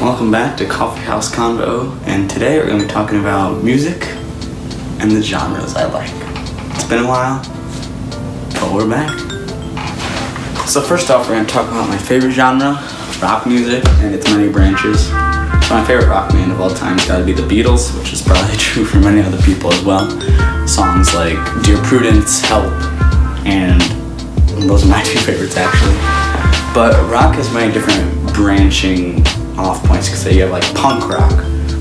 Welcome back to Coffee House Convo, and today we're going to be talking about music and the genres I like. It's been a while, but we're back. So first off, we're going to talk about my favorite genre, rock music, and its many branches. So my favorite rock band of all time has got to be the Beatles, which is probably true for many other people as well. Songs like Dear Prudence, Help, and those are my two favorites actually. But rock has many different branching off points, because you have like punk rock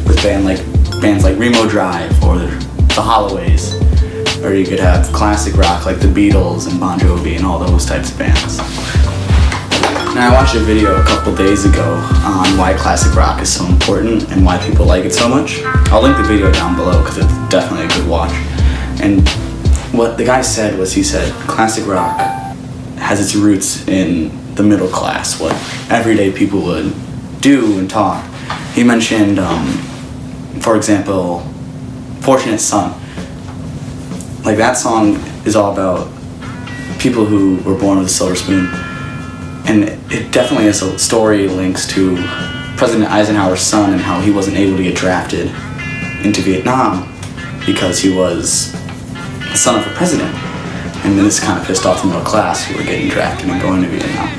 with bands like Remo Drive or the Holloways, or you could have classic rock like the Beatles and Bon Jovi and all those types of bands. Now I watched a video a couple days ago on why classic rock is so important and why people like it so much. I'll link the video down below because it's definitely a good watch. And what the guy said was, he said classic rock has its roots in the middle class, what everyday people would do and talk. He mentioned, for example, Fortunate Son. Like, that song is all about people who were born with a silver spoon. And it definitely has a story links to President Eisenhower's son and how he wasn't able to get drafted into Vietnam because he was the son of a president. And then this kind of pissed off the middle class who were getting drafted and going to Vietnam.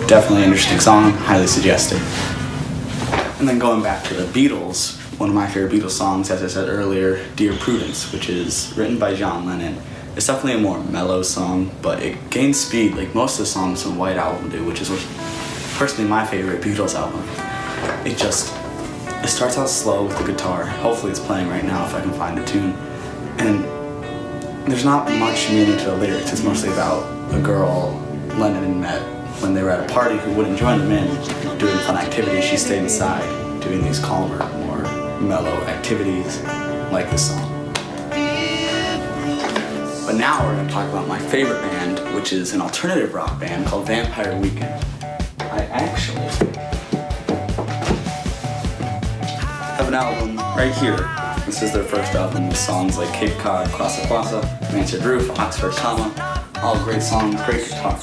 Definitely an interesting song, highly suggested. And then going back to the Beatles, one of my favorite Beatles songs, as I said earlier, Dear Prudence, which is written by John Lennon. It's definitely a more mellow song, but it gains speed like most of the songs on White Album do, which is personally my favorite Beatles album. It starts out slow with the guitar. Hopefully it's playing right now if I can find the tune. And there's not much meaning to the lyrics. It's mostly about a girl Lennon met when they were at a party who wouldn't join them in doing fun activities. She stayed inside doing these calmer, more mellow activities like this song. But now we're going to talk about my favorite band, which is an alternative rock band called Vampire Weekend. I actually have an album right here. This is their first album with songs like Cape Cod, Classa Classa, Mansard Roof, Oxford Comma, all great songs, great guitar.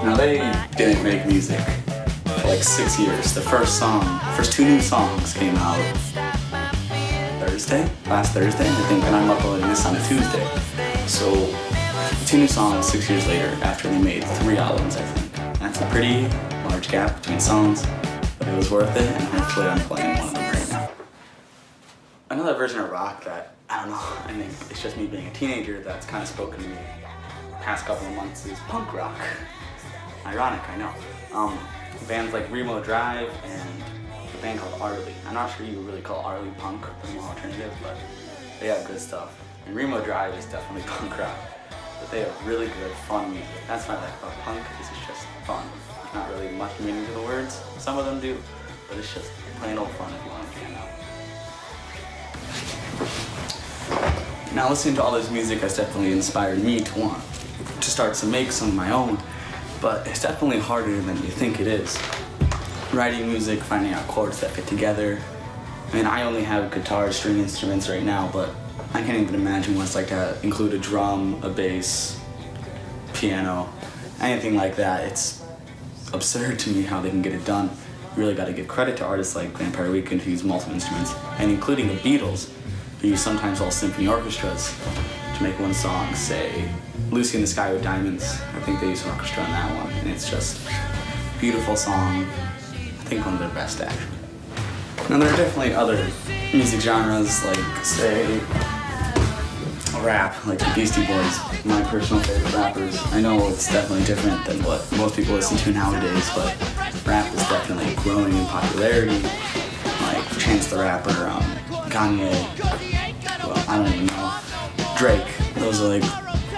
Now they didn't make music for like 6 years. The first two new songs came out last Thursday, I think, and I'm uploading this on a Tuesday. So 2 new songs 6 years later after they made 3 albums, I think. That's a pretty large gap between songs, but it was worth it, and hopefully I'm playing one of them right now. Another version of rock that, I don't know, I think it's just me being a teenager that's kind of spoken to me the past couple of months is punk rock. Ironic, I know. Bands like Remo Drive and a band called Arlie. I'm not sure you would really call Arlie punk or more alternative, but they have good stuff. And Remo Drive is definitely punk rock, but they have really good, fun music. That's what I like about punk, is it's just fun. There's not really much meaning to the words. Some of them do, but it's just plain old fun if you want to jam out. Now listening to all this music has definitely inspired me to want to start to make some of my own, but it's definitely harder than you think it is. Writing music, finding out chords that fit together. I mean, I only have guitar, string instruments right now, but I can't even imagine what it's like to include a drum, a bass, piano, anything like that. It's absurd to me how they can get it done. You really got to give credit to artists like Vampire Weekend who use multiple instruments, and including the Beatles, who use sometimes all symphony orchestras to make one song. Say, Lucy in the Sky with Diamonds, I think they use an orchestra on that one, and it's just a beautiful song. I think one of their best, actually. Now there are definitely other music genres, like, say, rap, like the Beastie Boys, my personal favorite rappers. I know it's definitely different than what most people listen to nowadays, but rap is definitely growing in popularity. Like Chance the Rapper, Kanye, well, I don't even know, Drake. Those are like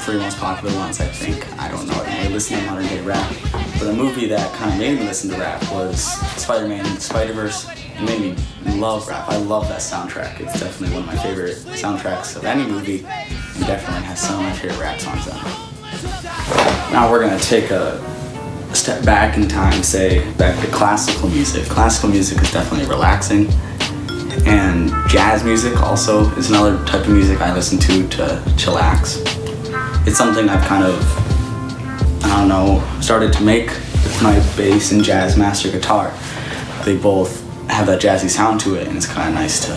3 most popular ones, I think. I don't know, I don't really listen to modern day rap. But the movie that kind of made me listen to rap was Spider-Man and the Spider-Verse. It made me love rap. I love that soundtrack. It's definitely one of my favorite soundtracks of any movie, and definitely has some of my favorite rap songs on it. Now we're gonna take a step back in time, say back to classical music. Classical music is definitely relaxing, and jazz music also is another type of music I listen to chillax. It's something I've kind of, I don't know, started to make with my bass and jazz master guitar. they both have that jazzy sound to it, and it's kind of nice to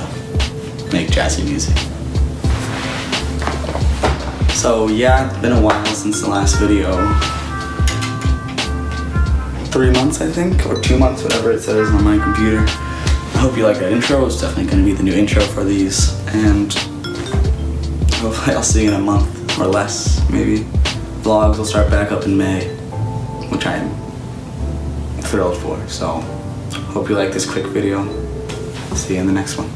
make jazzy music. So yeah, it's been a while since the last video. 3 months, I think, or 2 months, whatever it says on my computer. I hope you like that intro. It's definitely going to be the new intro for these, and hopefully I'll see you in a month or less, maybe. Vlogs will start back up in May, which I'm thrilled for. So hope you like this quick video. I'll see you in the next one.